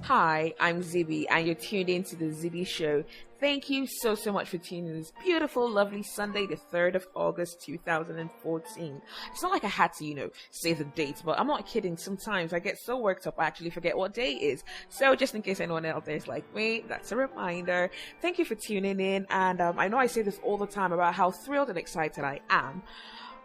Hi, I'm Zibby, and you're tuned in to the Zibby Show. Thank you so much for tuning in this beautiful, lovely Sunday, the 3rd of August, 2014. It's not like I had to, say the date, but I'm not kidding. Sometimes I get so worked up, I actually forget what day it is. So just in case anyone out there is like me, that's a reminder. Thank you for tuning in, and I know I say this all the time about how thrilled and excited I am.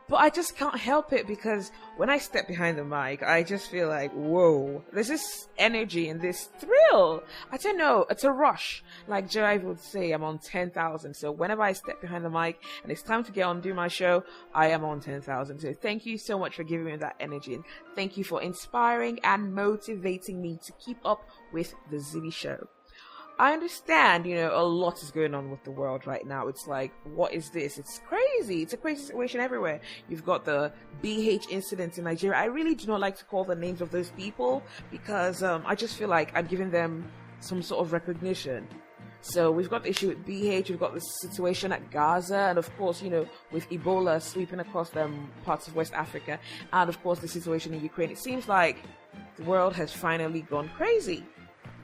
But I just can't help it because when I step behind the mic, I just feel like, whoa, there's this energy and this thrill. I don't know, it's a rush. Like Jerry would say, I'm on 10,000. So whenever I step behind the mic and it's time to get on and do my show, I am on 10,000. So thank you so much for giving me that energy. And thank you for inspiring and motivating me to keep up with the Zibby Show. I understand, a lot is going on with the world right now. It's like, what is this? It's crazy. It's a crazy situation everywhere. You've got the BH incident in Nigeria. I really do not like to call the names of those people because I just feel like I'm giving them some sort of recognition. So we've got the issue with BH, we've got the situation at Gaza, and of course, with Ebola sweeping across parts of West Africa, and of course the situation in Ukraine. It seems like the world has finally gone crazy.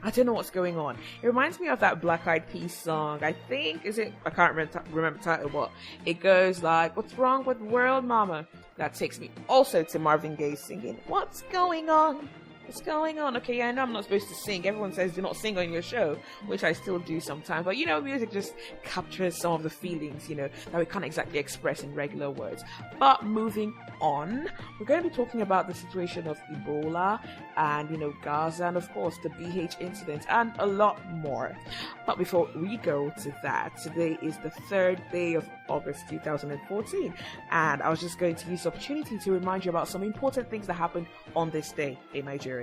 I don't know what's going on. It reminds me of that Black Eyed Peas song. I can't remember the title, but it goes like, what's wrong with the world, mama? That takes me also to Marvin Gaye singing, what's going on? What's going on? Okay, yeah, I know I'm not supposed to sing. Everyone says do not sing on your show, which I still do sometimes. But, music just captures some of the feelings, that we can't exactly express in regular words. But moving on, we're going to be talking about the situation of Ebola and, Gaza and, of course, the BH incident and a lot more. But before we go to that, today is the 3rd day of August 2014. And I was just going to use the opportunity to remind you about some important things that happened on this day in Nigeria.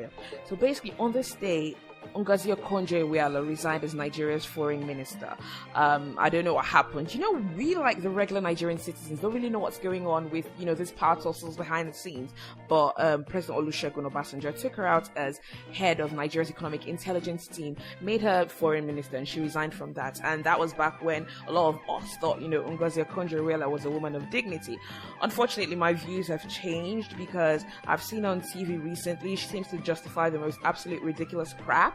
So basically, on this day, Ngozi Okonjo-Iweala resigned as Nigeria's foreign minister. I don't know what happened. We, like the regular Nigerian citizens, don't really know what's going on with, this power tussles behind the scenes. But President Olusegun Obasanjo took her out as head of Nigeria's economic intelligence team, made her foreign minister, and she resigned from that. And that was back when a lot of us thought, Ngozi Okonjo-Iweala was a woman of dignity. Unfortunately, my views have changed because I've seen on TV recently, she seems to justify the most absolute ridiculous crap.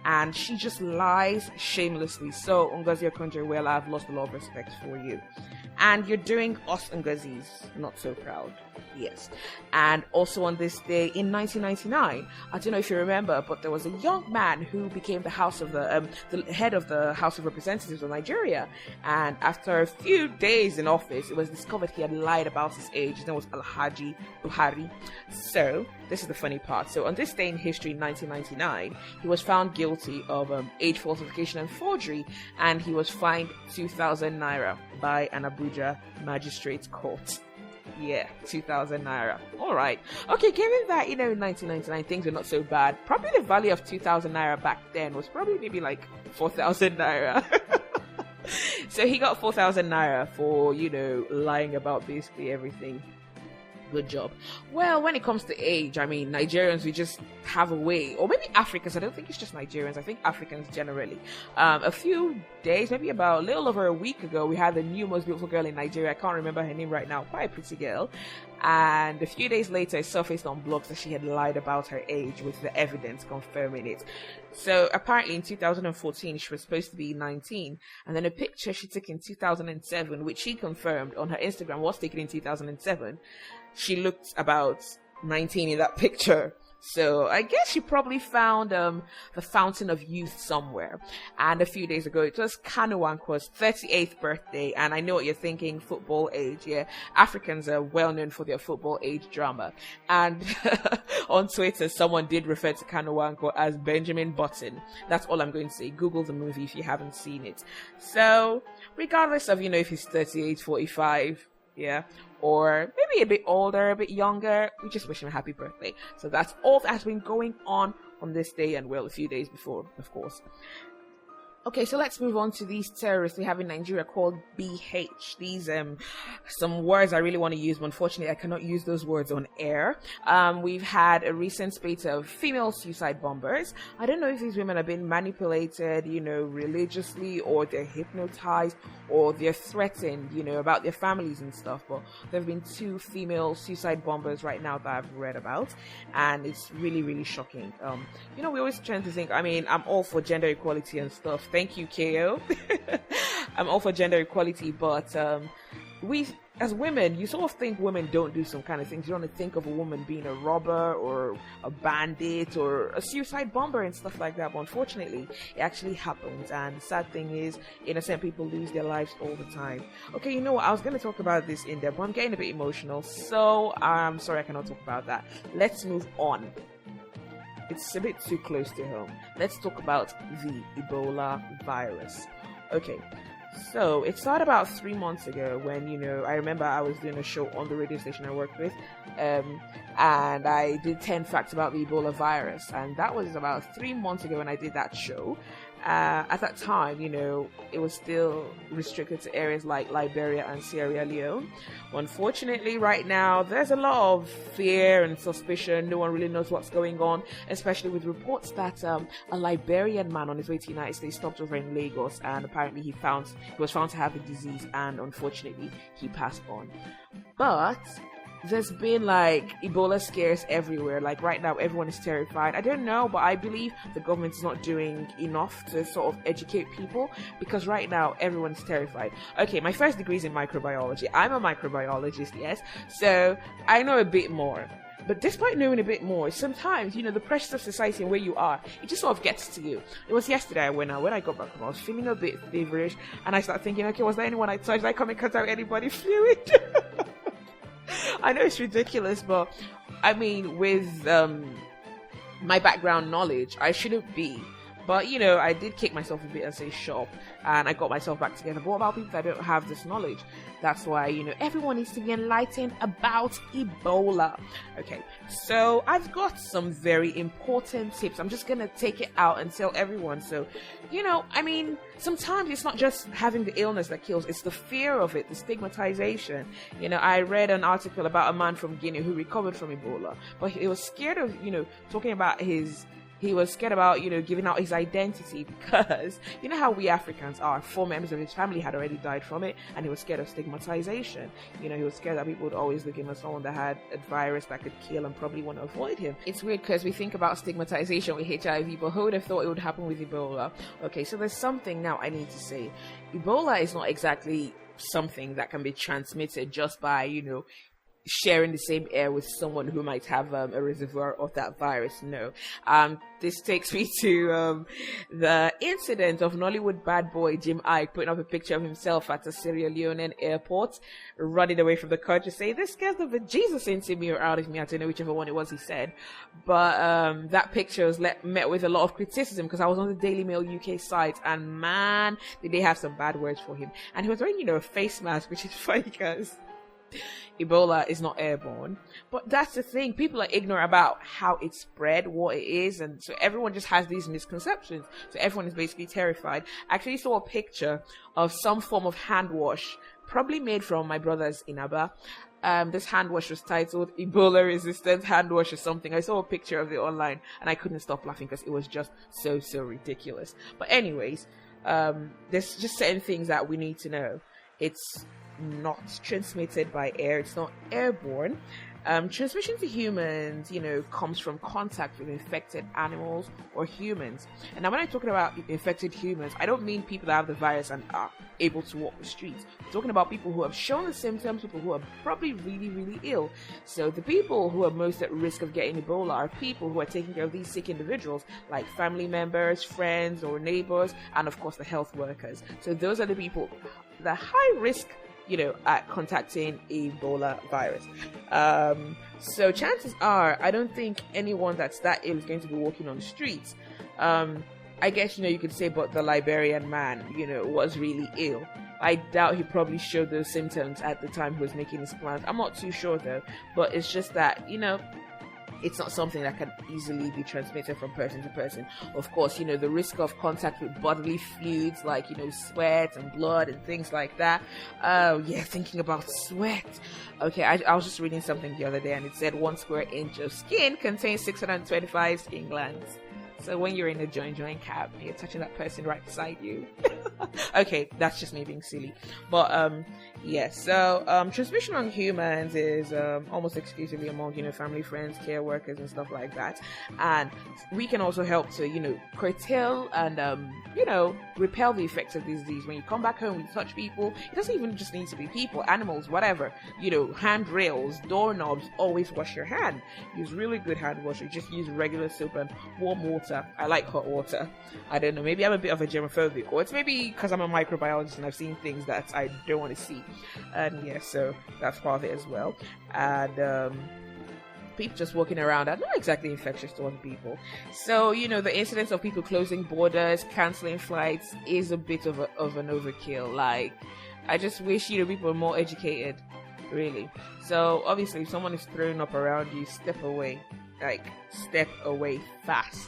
And she just lies shamelessly. So, Ngozi Okonjo-Iweala, I've lost a lot of respect for you. And you're doing us Ngozis not so proud. Yes. And also on this day in 1999, I don't know if you remember, but there was a young man who became the head of the House of Representatives of Nigeria. And after a few days in office, it was discovered he had lied about his age. His name was Alhaji Buhari. So, this is the funny part. So, on this day in history in 1999, he was found guilty of age falsification and forgery, and he was fined 2,000 naira by an Abuja magistrate court. Yeah, 2,000 naira. Alright. Okay, given that, in 1999 things were not so bad, probably the value of 2,000 naira back then was probably maybe like 4,000 naira. So he got 4,000 naira for, lying about basically everything. Good job. Well, when it comes to age, Nigerians, we just have a way, or maybe Africans, I don't think it's just Nigerians, I think Africans generally. A few days, maybe about a little over a week ago, we had the new most beautiful girl in Nigeria. I can't remember her name right now, quite a pretty girl. And a few days later, it surfaced on blogs that she had lied about her age with the evidence confirming it. So apparently in 2014, she was supposed to be 19. And then a picture she took in 2007, which she confirmed on her Instagram was taken in 2007. She looked about 19 in that picture. So I guess she probably found the fountain of youth somewhere. And a few days ago, it was Kanu Wankwo's 38th birthday. And I know what you're thinking, football age. Yeah, Africans are well known for their football age drama. And on Twitter, someone did refer to Kanu Wankwo as Benjamin Button. That's all I'm going to say. Google the movie if you haven't seen it. So regardless of, if he's 38, 45, yeah, or maybe a bit older, a bit younger, we just wish him a happy birthday. So that's all that has been going on this day and, well, a few days before, of course. Okay, so let's move on to these terrorists we have in Nigeria called BH. These some words I really want to use, but unfortunately I cannot use those words on air. We've had a recent spate of female suicide bombers. I don't know if these women have been manipulated, religiously, or they're hypnotized, or they're threatened, about their families and stuff. But there have been 2 female suicide bombers right now that I've read about, and it's really, really shocking. We always tend to think, I'm all for gender equality and stuff. Thank you, KO. I'm all for gender equality, but we, as women, you sort of think women don't do some kind of things. You don't think of a woman being a robber or a bandit or a suicide bomber and stuff like that. But unfortunately, it actually happens. And the sad thing is, innocent people lose their lives all the time. Okay, you know what? I was going to talk about this in depth, but I'm getting a bit emotional. So I'm sorry I cannot talk about that. Let's move on. It's a bit too close to home. Let's talk about the Ebola virus. Okay, so it started about 3 months ago when, I remember I was doing a show on the radio station I worked with, and I did 10 facts about the Ebola virus, and that was about 3 months ago when I did that show. At that time, it was still restricted to areas like Liberia and Sierra Leone. Unfortunately, right now, there's a lot of fear and suspicion. No one really knows what's going on, especially with reports that a Liberian man on his way to the United States stopped over in Lagos, and apparently he was found to have the disease, and unfortunately, he passed on. But there's been Ebola scares everywhere. Right now, everyone is terrified. I don't know, but I believe the government is not doing enough to sort of educate people, because right now everyone's terrified. Okay, my first degree is in microbiology. I'm a microbiologist, yes, so I know a bit more. But despite knowing a bit more, sometimes, the pressures of society and where you are, it just sort of gets to you. It was yesterday when I got back home, I was feeling a bit feverish, and I started thinking, okay, was there anyone I touched? Did I come in contact with anybody fluid? I know it's ridiculous, but with my background knowledge, I shouldn't be. But, I did kick myself a bit and say shop, and I got myself back together. But what about people that don't have this knowledge? That's why, everyone needs to be enlightened about Ebola. Okay, so I've got some very important tips. I'm just going to take it out and tell everyone. So, sometimes it's not just having the illness that kills, it's the fear of it, the stigmatization. I read an article about a man from Guinea who recovered from Ebola, but he was scared of, talking about he was scared about, giving out his identity, because how we Africans are. 4 members of his family had already died from it, and he was scared of stigmatization. He was scared that people would always look at him as someone that had a virus that could kill and probably want to avoid him. It's weird because we think about stigmatization with HIV, but who would have thought it would happen with Ebola? Okay, so there's something now I need to say. Ebola is not exactly something that can be transmitted just by, sharing the same air with someone who might have a reservoir of that virus. No. This takes me to the incident of Nollywood bad boy Jim Ike putting up a picture of himself at a Sierra Leonean airport, running away from the country, saying, "This scares the bejesus into me or out of me." I don't know whichever one it was he said. But that picture was met with a lot of criticism, because I was on the Daily Mail UK site, and man, did they have some bad words for him. And he was wearing, a face mask, which is funny because Ebola is not airborne. But that's the thing. People are ignorant about how it spread, what it is, and so everyone just has these misconceptions. So everyone is basically terrified. I actually saw a picture of some form of hand wash, probably made from my brother's in Aba. This hand wash was titled Ebola Resistant Hand Wash or something. I saw a picture of it online and I couldn't stop laughing because it was just so ridiculous. But anyways, there's just certain things that we need to know. It's not transmitted by air. It's not airborne. Transmission to humans, comes from contact with infected animals or humans. And now when I'm talking about infected humans, I don't mean people that have the virus and are able to walk the streets. I'm talking about people who have shown the symptoms, people who are probably really ill. So the people who are most at risk of getting Ebola are people who are taking care of these sick individuals, like family members, friends, or neighbors, and of course the health workers. So those are the people, the high risk, at contacting Ebola virus. So chances are, I don't think anyone that's that ill is going to be walking on the streets. I guess, you could say, but the Liberian man, was really ill. I doubt he probably showed those symptoms at the time he was making his plans. I'm not too sure though, but it's just that, it's not something that can easily be transmitted from person to person. Of course, the risk of contact with bodily fluids like, sweat and blood and things like that. Thinking about sweat. Okay, I was just reading something the other day, and it said 1 square inch of skin contains 625 skin glands. So when you're in a joint cab, you're touching that person right beside you. Okay, that's just me being silly. But transmission on humans is almost exclusively among family, friends, care workers, and stuff like that. And we can also help to curtail and repel the effects of this disease. When you come back home, you touch people. It doesn't even just need to be people, animals, whatever. Handrails, doorknobs. Always wash your hand. Use really good hand wash. Just use regular soap and warm water. I like hot water. I don't know. Maybe I'm a bit of a germophobic, or it's maybe because I'm a microbiologist and I've seen things that I don't want to see. And so that's part of it as well. And people just walking around are not exactly infectious to other people. So the incidence of people closing borders, canceling flights is a bit of an overkill. Like, I just wish people were more educated, really. So obviously, if someone is throwing up around you, step away. Like, step away fast.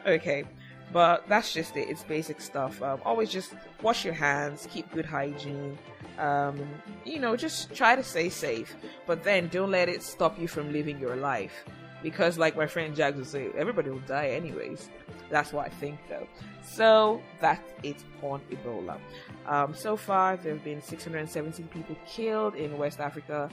Okay, but that's just it. It's basic stuff. Always just wash your hands, keep good hygiene. Just try to stay safe, but then don't let it stop you from living your life, because like my friend Jags would say, everybody will die anyways. That's what I think, though. So that's it on Ebola. So far there have been 617 people killed in West Africa,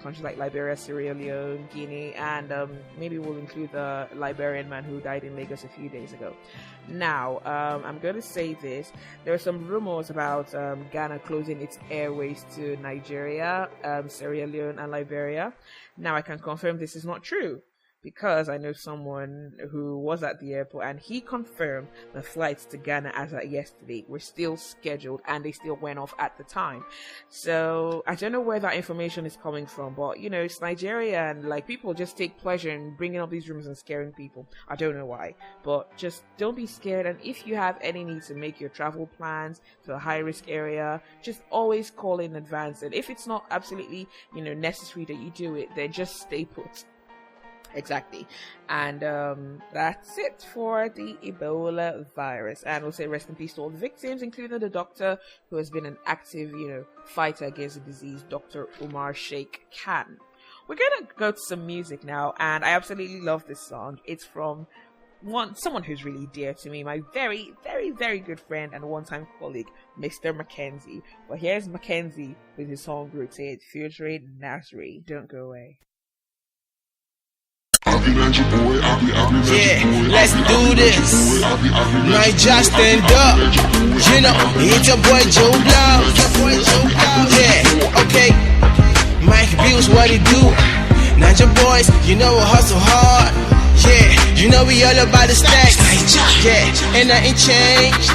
countries like Liberia, Sierra Leone, Guinea, and maybe we'll include the Liberian man who died in Lagos a few days ago. Now, I'm going to say this. There are some rumors about Ghana closing its airways to Nigeria, Sierra Leone, and Liberia. Now, I can confirm this is not true, because I know someone who was at the airport, and he confirmed the flights to Ghana as of yesterday were still scheduled and they still went off at the time. So I don't know where that information is coming from, but it's Nigeria, and like, people just take pleasure in bringing up these rumors and scaring people. I don't know why, but just don't be scared. And if you have any need to make your travel plans to a high risk area, just always call in advance. And if it's not absolutely necessary that you do it, then just stay put. Exactly. And that's it for the Ebola virus. And we'll say rest in peace to all the victims, including the doctor who has been an active, fighter against the disease, Dr. Umar Sheikh Khan. We're going to go to some music now, and I absolutely love this song. It's from someone who's really dear to me, my very, very, very good friend and one-time colleague, Mr. Mackenzie. Well, here's Mackenzie with his song Rotate, featuring Nasri. Don't go away. Yeah, let's do this. Might just stand up. It's your boy Joe Blow. Yeah, okay. Mike Bills, what he do? Not your boys, we hustle hard. Yeah, we all about the stacks. Yeah, and nothing changed.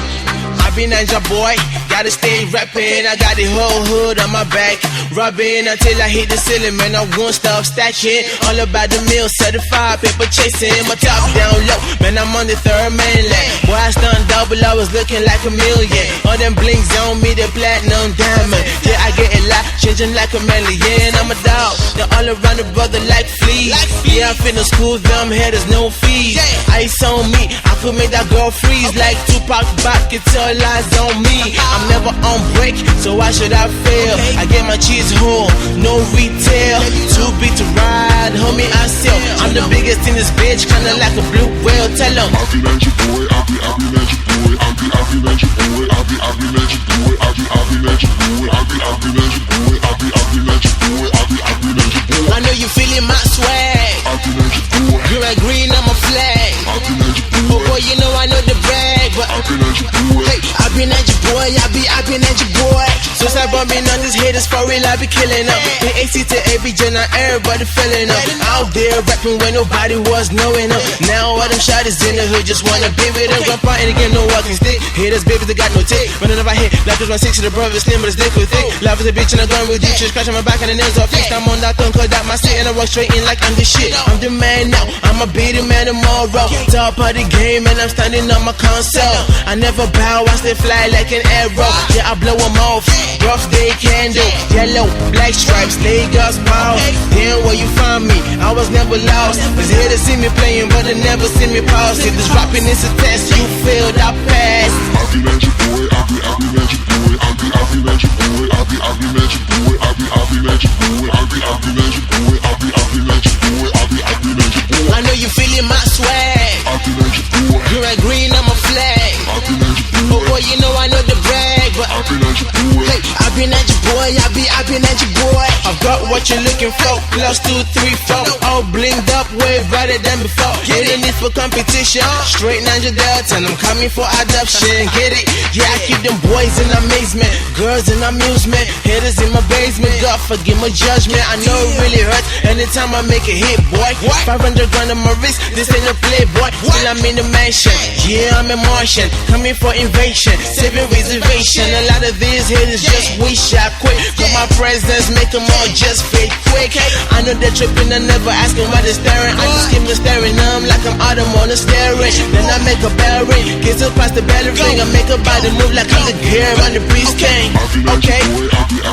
I be Ninja boy, gotta stay rapping. I got the whole hood on my back, rubbing until I hit the ceiling. Man, I won't stop stacking. All about the meal, certified paper chasing. My top down low, man, I'm on the third mainland. Boy, I stunned double, I was looking like a million. All them blinks on me, the platinum diamond. Yeah, I get a lot, changing like a million. I'm a dog, they're all around the brother like fleas. Yeah, I'm finna school them haters, no fees. Ice on me, I could make that girl freeze like Tupac back. It's all eyes on me. I'm never on break, so why should I fail? I get my cheese whole, no retail. Too big to ride, homie, I sell. I'm the biggest in this bitch, kinda like a blue whale. Tell them I be magic boy, I be magic boy, I be magic boy, I be magic boy, I be magic boy, I be magic boy, I be magic boy, I be magic boy. I know you feeling my swag. I be magic boy. You're a green on my flag. I be magic boy. Oh boy, I know the brag, but I be magic boy. Hey, I be magic boy, I be magic boy. So start bumping on these haters for real, I be killing them. The AC to ABJ, now everybody feeling up. Out there rapping when nobody was knowing them. Now all them shotties in the hood just wanna be with them. Grandpa ain't again, no walking stick. Haters, babies, they got no tick. Running up I hit, life is my six to the brother, slim, but it's dick with thick. Life is a bitch and I'm going with deep shit. Scratching my back and the nails off fixed. I'm on that tongue, cause that my shit, and I walk straight in like I'm the shit. I'm the man now, I'ma be the man tomorrow. Top of the game and I'm standing on my console. I never bow, I stay fly like an arrow. Yeah, I blow them off. birthday candle, yellow, black stripes, Lagos power. Damn, where you find me? I was never lost. Was here to see me playing, but they never see me pause. If this rapping is a test, you failed, I passed. I be magic boy, I be magic boy, I be magic boy, I be magic boy, I be magic boy, I be magic boy, I be magic boy, I be magic boy. I know you feeling my swag. I be magic boy. Green and green, I'm a flag. I be magic boy. Oh boy, you know I know the brag, but I be magic boy. hey, I be magic boy, I be magic boy. I've got what you're looking for, plus 2, 3, 4. All blinged up, way brighter than before. Get in it for competition, straight Ninja Delta, and I'm coming for adoption. Get it? Yeah, I keep them boys in amazement, girls in amusement, haters in my basement. God forgive my judgment. I know it really hurts anytime I make a hit, boy. 500 grand on my wrist, this ain't a playboy. Still I'm in the mansion, yeah I'm a Martian, coming for invasion, saving reservation. A lot of these haters just wish I quit, but my presence make them all just fade quick. I know they're tripping, I never asking why they're staring. I just keep them staring, I'm like I'm Adam on the steering. Then I make a bell ring, get to past the bell ring. I make a body move like I'm the gear on the breeze king. Okay. I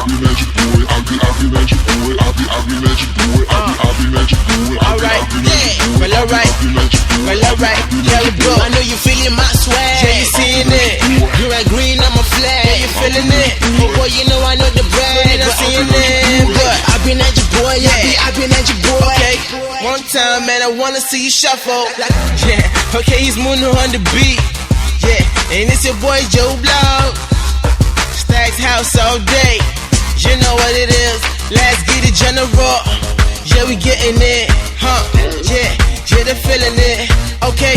be magic boy, I be magic boy, I be magic boy, I be magic boy. Alright, yeah, well alright, well alright, here we go. I know you feeling my swag, yeah you seeing it. Green and green, I'm a flag, yeah you feeling it. Oh boy, you know I know the brand, I'm seeing it. But I be magic boy, yeah, I be magic boy. Okay, one time man, I wanna see you shuffle. Yeah, okay, he's moving on the beat. Yeah, and it's your boy Joe Blow. Stacks house all day. You know what it is. Let's get it general. Yeah, we getting it. Huh? Yeah, they're feeling it. Okay.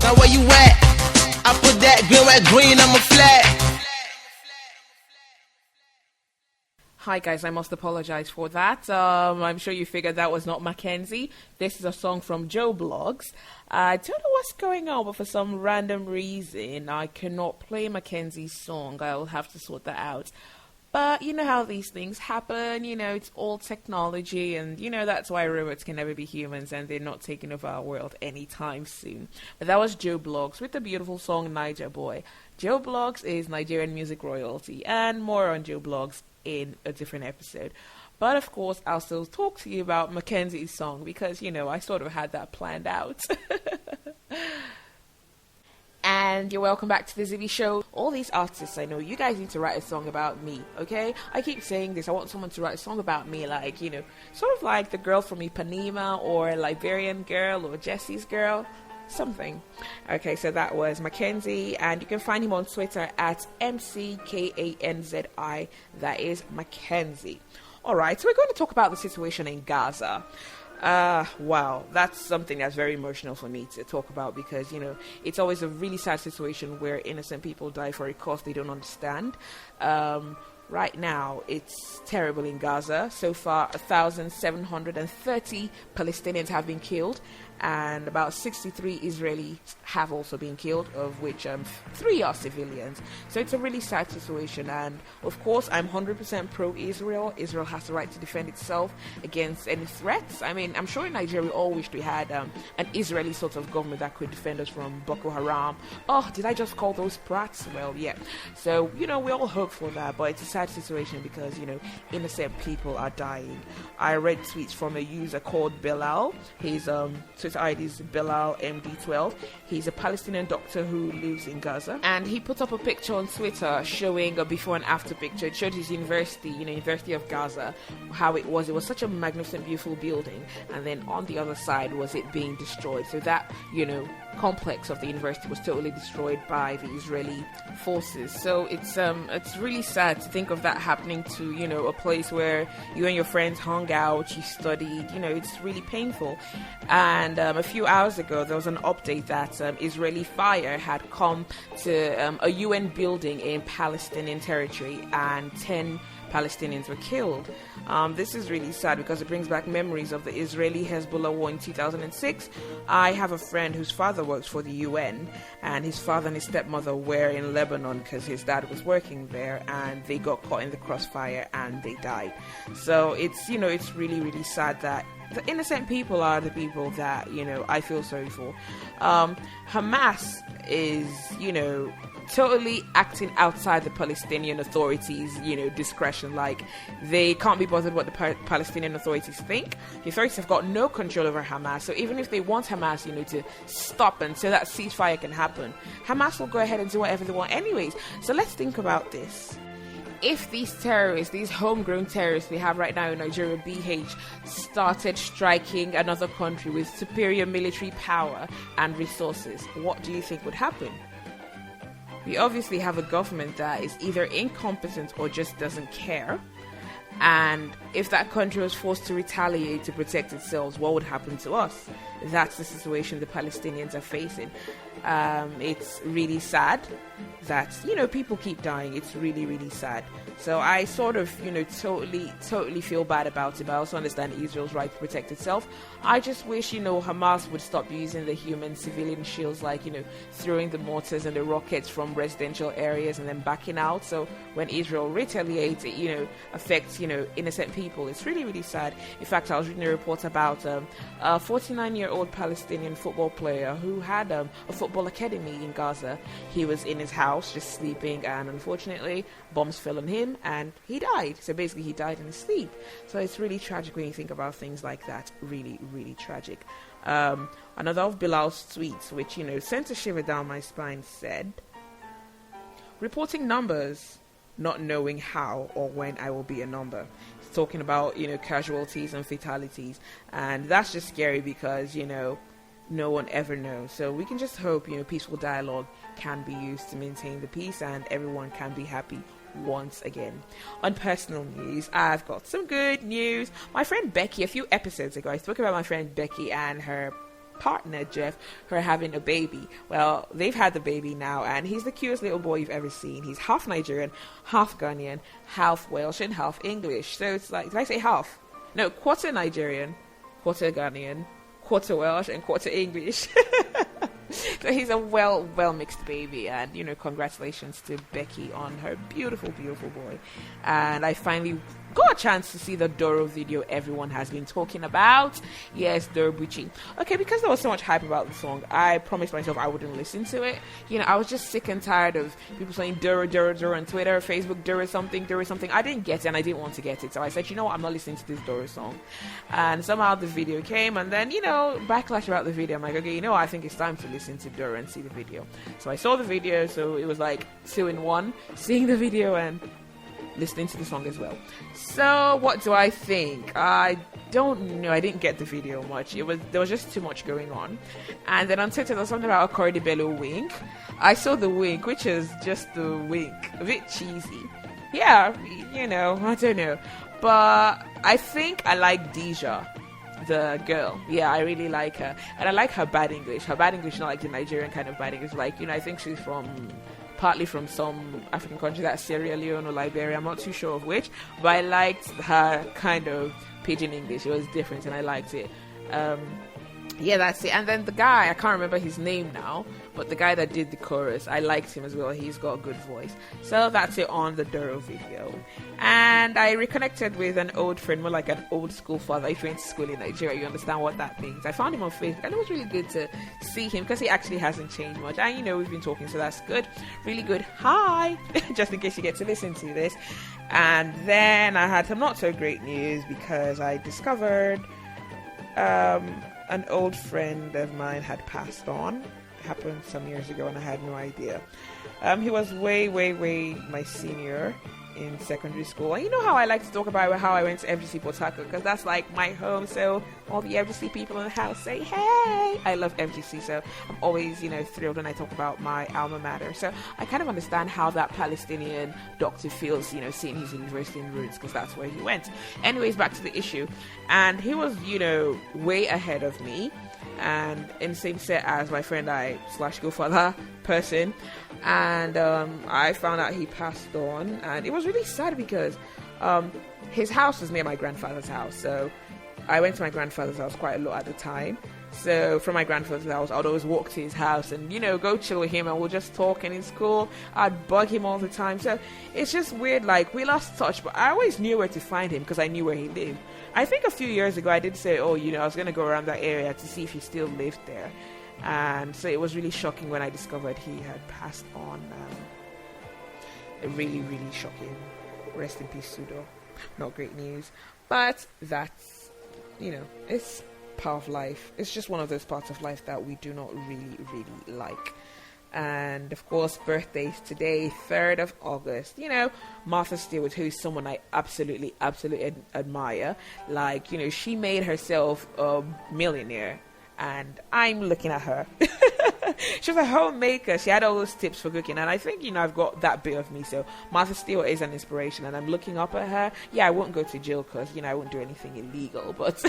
Now where you at? I put that green, white, green, I'm a flag. Hi guys, I must apologize for that. I'm sure you figured that was not Mackenzie. This is a song from Joe Blogs. I don't know what's going on, but for some random reason, I cannot play Mackenzie's song. I'll have to sort that out. But you know how these things happen, you know, it's all technology, and you know that's why robots can never be humans, and they're not taking over our world anytime soon. But that was Joe Blogs with the beautiful song Niger Boy. Joe Blogs is Nigerian music royalty, and more on Joe Blogs in a different episode. But of course, I'll still talk to you about Mackenzie's song, because, you know, I sort of had that planned out. And you're welcome back to the Zibby Show. All these artists, I know, you guys need to write a song about me, okay? I keep saying this, I want someone to write a song about me, like, you know, sort of like the girl from Ipanema, or Liberian Girl, or Jesse's Girl, something. Okay, so that was Mackenzie, and you can find him on Twitter at MCKANZI, that is Mackenzie. Alright, so we're going to talk about the situation in Gaza. Wow, that's something that's very emotional for me to talk about, because, you know, it's always a really sad situation where innocent people die for a cause they don't understand. Right now, it's terrible in Gaza. So far, 1,730 Palestinians have been killed, and about 63 Israelis have also been killed, of which 3 are civilians. So it's a really sad situation, and of course I'm 100% pro-Israel. Israel has the right to defend itself against any threats. I mean, I'm sure in Nigeria we all wished we had an Israeli sort of government that could defend us from Boko Haram. Oh, did I just call those brats? Well, yeah. So, you know, we all hope for that, but it's a sad situation because, you know, innocent people are dying. I read tweets from a user called Bilal. His Twitter ID is Bilal MD12. He's a Palestinian doctor who lives in Gaza, and he put up a picture on Twitter showing a before and after picture. It showed his university, you know, University of Gaza, how it was. It was such a magnificent, beautiful building, and then on the other side was it being destroyed. So that, you know, complex of the university was totally destroyed by the Israeli forces. So it's really sad to think of that happening to, you know, a place where you and your friends hung out, you studied. You know, it's really painful. And a few hours ago there was an update that Israeli fire had come to a UN building in Palestinian territory, and 10 Palestinians were killed. This is really sad because it brings back memories of the Israeli-Hezbollah war in 2006. I have a friend whose father works for the UN, and his father and his stepmother were in Lebanon because his dad was working there, and they got caught in the crossfire and they died. So it's, you know, it's really, really sad that the innocent people are the people that, I feel sorry for. Hamas is, totally acting outside the Palestinian authorities, discretion. Like, they can't be bothered what the Palestinian authorities think. The authorities have got no control over Hamas. So even if they want Hamas, to stop and so that ceasefire can happen, Hamas will go ahead and do whatever they want anyways. So let's think about this. If these terrorists, these homegrown terrorists we have right now in Nigeria, BH, started striking another country with superior military power and resources, what do you think would happen? We obviously have a government that is either incompetent or just doesn't care. And if that country was forced to retaliate to protect itself, what would happen to us? That's the situation the Palestinians are facing. It's really sad that, people keep dying. It's really, really sad. So I sort of, totally feel bad about it, but I also understand Israel's right to protect itself. I just wish, Hamas would stop using the human civilian shields, like, throwing the mortars and the rockets from residential areas and then backing out. So when Israel retaliates, it, affects, innocent people. It's really, really sad. In fact, I was reading a report about a 49-year-old Palestinian football player who had a football academy in Gaza. He was in his house just sleeping, and unfortunately bombs fell on him and he died. So basically he died in his sleep. So it's really tragic when you think about things like that. Really, really tragic. Another of Bilal's tweets, which, sent a shiver down my spine, said, reporting numbers, not knowing how or when I will be a number. It's talking about, casualties and fatalities. And that's just scary because, no one ever knows. So we can just hope, peaceful dialogue can be used to maintain the peace and everyone can be happy once again. On personal news, I've got some good news. My friend Becky, a few episodes ago, I spoke about my friend Becky and her partner Jeff, her having a baby. Well, they've had the baby now, and he's the cutest little boy you've ever seen. He's half Nigerian, half Ghanaian, half Welsh, and half English. So it's like, did I say half? No, quarter Nigerian, quarter Ghanaian, quarter Welsh, and quarter English. So he's a well mixed baby, and congratulations to Becky on her beautiful boy. And I finally got a chance to see the Doro video everyone has been talking about. Yes, Doro Bucci. Okay, because there was so much hype about the song, I promised myself I wouldn't listen to it. I was just sick and tired of people saying Doro on Twitter, Facebook, Doro something. I didn't get it and I didn't want to get it. So I said, what, I'm not listening to this Doro song. And somehow the video came, and then, backlash about the video. I'm like, okay, I think it's time to listen to Doro and see the video. So I saw the video, so it was like 2 in 1, seeing the video and listening to the song as well. So what do I think? I don't know. I didn't get the video much. There was just too much going on. And then on Twitter, there was something about a Cordibello wink. I saw the wink, which is just the wink. A bit cheesy. Yeah, I don't know. But I think I like Deja, the girl. Yeah, I really like her. And I like her bad English. Her bad English, not like the Nigerian kind of bad English. Like, I think she's partly from some African country, that's Sierra Leone or Liberia, I'm not too sure of which, but I liked her kind of pidgin English. It was different and I liked it. Yeah, that's it. And then the guy, I can't remember his name now, but the guy that did the chorus, I liked him as well. He's got a good voice. So that's it on the Doro video. And I reconnected with an old friend, more like an old school father. If you went to school in Nigeria, you understand what that means. I found him on Facebook, and it was really good to see him because he actually hasn't changed much. And we've been talking, so that's good. Really good. Hi! Just in case you get to listen to this. And then I had some not so great news because I discovered an old friend of mine had passed on. It happened some years ago and I had no idea. He was way my senior in secondary school. And you know how I like to talk about how I went to FGC Port Harcourt, because that's like my home. So all the FGC people in the house say, hey! I love FGC, so I'm always, thrilled when I talk about my alma mater. So I kind of understand how that Palestinian doctor feels, seeing his university in roots, because that's where he went. Anyways, back to the issue. And he was, way ahead of me, and in the same set as my friend /godfather person. And I found out he passed on, and it was really sad because his house was near my grandfather's house. So I went to my grandfather's house quite a lot at the time. So from my grandfather's house, I'd always walk to his house and, go chill with him, and we'll just talk, and it's cool. I'd bug him all the time. So it's just weird, like, we lost touch, but I always knew where to find him because I knew where he lived. I think a few years ago I did say, oh, I was going to go around that area to see if he still lived there. And so it was really shocking when I discovered he had passed on. Really, really shocking. Rest in peace, Sudo. Not great news. But that's, it's part of life. It's just one of those parts of life that we do not really, really like. And of course, birthdays today, 3rd of August. Martha Stewart, who is someone I absolutely admire. Like, she made herself a millionaire. And I'm looking at her. She was a homemaker. She had all those tips for cooking. And I think, I've got that bit of me. So Martha Stewart is an inspiration. And I'm looking up at her. Yeah, I won't go to jail because, I won't do anything illegal. But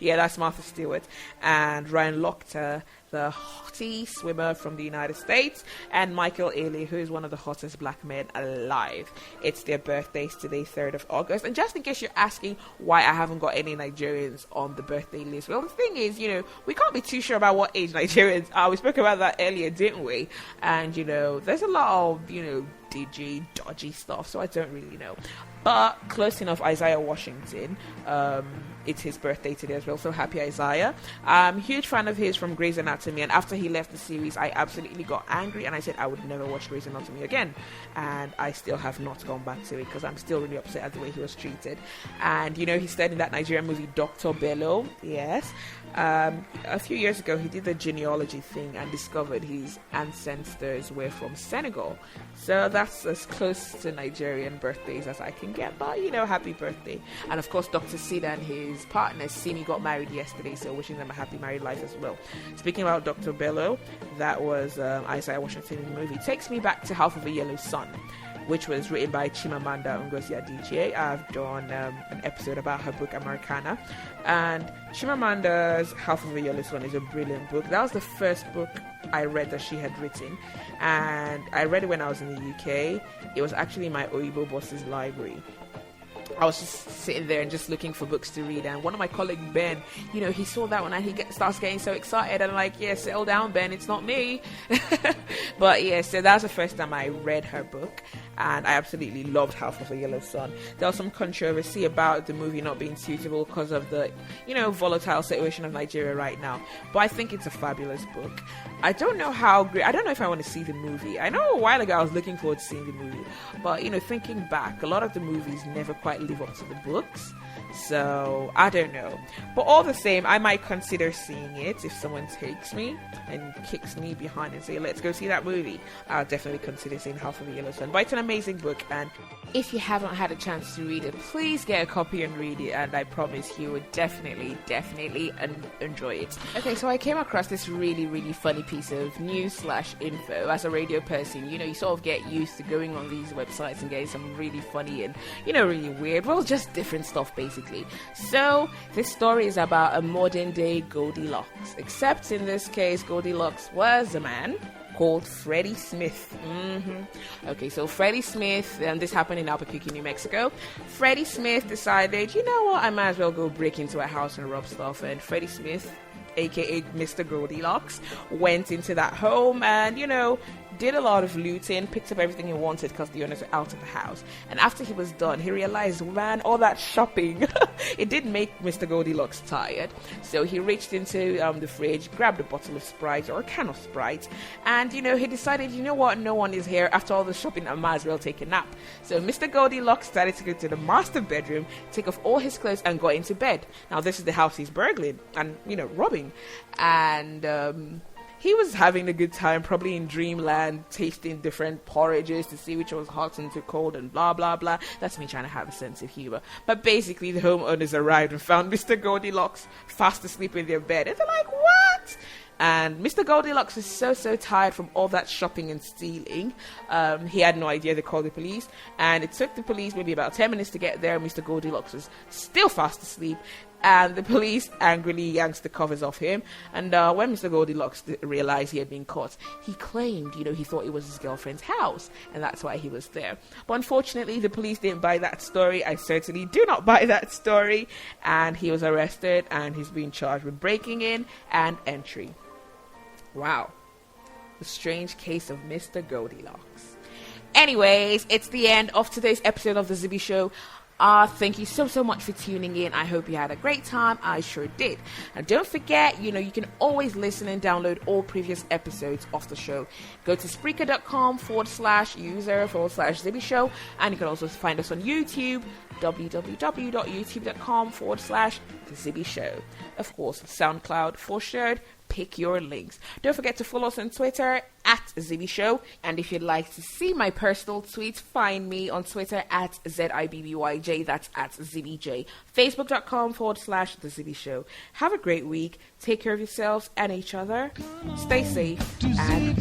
yeah, that's Martha Stewart. And Ryan Lochte, the hottie swimmer from the United States, and Michael Ealy, who is one of the hottest black men alive. It's their birthdays today, 3rd of August. And just in case you're asking why I haven't got any Nigerians on the birthday list, well, the thing is, we can't be too sure about what age Nigerians are. We spoke about that earlier, didn't we? And, there's a lot of, dodgy stuff, so I don't really know. But close enough, Isaiah Washington. It's his birthday today as well, so happy Isaiah. Huge fan of his from Grey's Anatomy, and after he left the series, I absolutely got angry, and I said I would never watch Grey's Anatomy again. And I still have not gone back to it, because I'm still really upset at the way he was treated. And, he starred in that Nigerian movie, Dr. Bello, yes. A few years ago, he did the genealogy thing and discovered his ancestors were from Senegal. So that's as close to Nigerian birthdays as I can get, but happy birthday. And of course, Dr. Sid and his partner Simi got married yesterday, so wishing them a happy married life as well. Speaking about Dr. Bello, that was Isaiah Washington in the movie. Takes me back to Half of a Yellow Sun, which was written by Chimamanda Ngozi Adichie. I've done an episode about her book Americana, and Chimamanda's Half of a Yellow Sun is a brilliant book. That was the first book I read that she had written, and I read it when I was in the UK. It was actually my Oyibo boss's library. I was just sitting there and just looking for books to read, and one of my colleagues, Ben, he saw that one and he starts getting so excited, and I'm like, yeah, settle down, Ben, it's not me. But yeah, so that was the first time I read her book, and I absolutely loved Half of a Yellow Sun. There was some controversy about the movie not being suitable because of the, volatile situation of Nigeria right now, but I think it's a fabulous book. I don't know if I want to see the movie. I know a while ago I was looking forward to seeing the movie, but thinking back, a lot of the movies never quite live up to the books, so I don't know. But all the same, I might consider seeing it if someone takes me and kicks me behind and say, let's go see that movie. I'll definitely consider seeing Half of a Yellow Sun. But it's an amazing book, and if you haven't had a chance to read it, please get a copy and read it, and I promise you would definitely enjoy it. Okay, so I came across this really, really funny piece of news/info. As a radio person, you sort of get used to going on these websites and getting some really funny and, really weird, well, just different stuff, basically. So, this story is about a modern-day Goldilocks, except in this case, Goldilocks was a man called Freddie Smith. Okay, so Freddie Smith, and this happened in Albuquerque, New Mexico. Freddie Smith decided, you know what, I might as well go break into a house and rob stuff. And Freddie Smith, aka Mr. Goldilocks, went into that home and, did a lot of looting, picked up everything he wanted because the owners were out of the house. And after he was done, he realized, man, all that shopping, it did make Mr. Goldilocks tired. So he reached into the fridge, grabbed a bottle of Sprite, or a can of Sprite, and, he decided, you know what, no one is here. After all the shopping, I might as well take a nap. So Mr. Goldilocks started to go to the master bedroom, take off all his clothes, and got into bed. Now, this is the house he's burgling and, robbing. And, he was having a good time, probably in dreamland, tasting different porridges to see which was hot and too cold and blah, blah, blah. That's me trying to have a sense of humor. But basically, the homeowners arrived and found Mr. Goldilocks fast asleep in their bed. And they're like, what? And Mr. Goldilocks was so tired from all that shopping and stealing. He had no idea. They called the police. And it took the police maybe about 10 minutes to get there. Mr. Goldilocks was still fast asleep. And the police angrily yanks the covers off him. And when Mr. Goldilocks realized he had been caught, he claimed, he thought it was his girlfriend's house. And that's why he was there. But unfortunately, the police didn't buy that story. I certainly do not buy that story. And he was arrested and he's being charged with breaking in and entry. Wow. The strange case of Mr. Goldilocks. Anyways, it's the end of today's episode of The Zibby Show. Thank you so much for tuning in. I hope you had a great time. I sure did. And don't forget, you can always listen and download all previous episodes of the show. Go to Spreaker.com/user/Zibby Show, and you can also find us on YouTube, www.youtube.com/The Zibby Show. Of course, SoundCloud for sure. Pick your links. Don't forget to follow us on Twitter @Zibby Show. And if you'd like to see my personal tweets, find me on Twitter @ZIBBYJ. That's @ZibbyJ. Facebook.com/The Zibby Show. Have a great week. Take care of yourselves and each other. Stay safe and